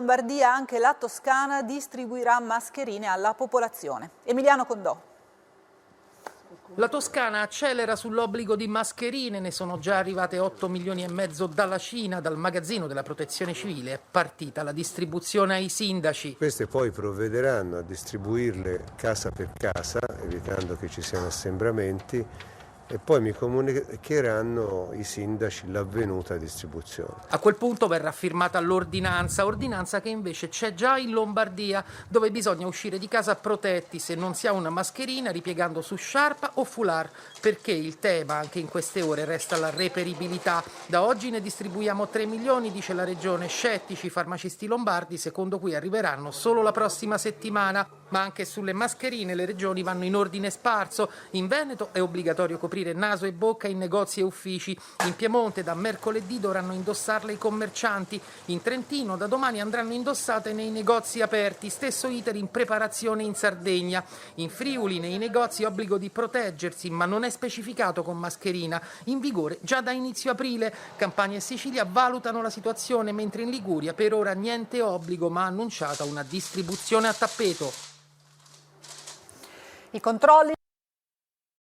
Lombardia anche la Toscana distribuirà mascherine alla popolazione. Emiliano Condò. La Toscana accelera sull'obbligo di mascherine, ne sono già arrivate 8,5 milioni dalla Cina, dal magazzino della Protezione Civile è partita la distribuzione ai sindaci. Queste poi provvederanno a distribuirle casa per casa, evitando che ci siano assembramenti, e poi mi comunicheranno i sindaci l'avvenuta distribuzione. A quel punto verrà firmata ordinanza che invece c'è già in Lombardia, dove bisogna uscire di casa protetti se non si ha una mascherina, ripiegando su sciarpa o foulard, perché il tema anche in queste ore resta la reperibilità. Da oggi ne distribuiamo 3 milioni, dice la regione, scettici i farmacisti lombardi, secondo cui arriveranno solo la prossima settimana. Ma anche sulle mascherine le regioni vanno in ordine sparso. In Veneto è obbligatorio coprire naso e bocca in negozi e uffici. In Piemonte da mercoledì dovranno indossarle i commercianti. In Trentino da domani andranno indossate nei negozi aperti. Stesso iter in preparazione in Sardegna. In Friuli nei negozi obbligo di proteggersi, ma non è specificato con mascherina. In vigore già da inizio aprile. Campania e Sicilia valutano la situazione, mentre in Liguria per ora niente obbligo, ma annunciata una distribuzione a tappeto. I controlli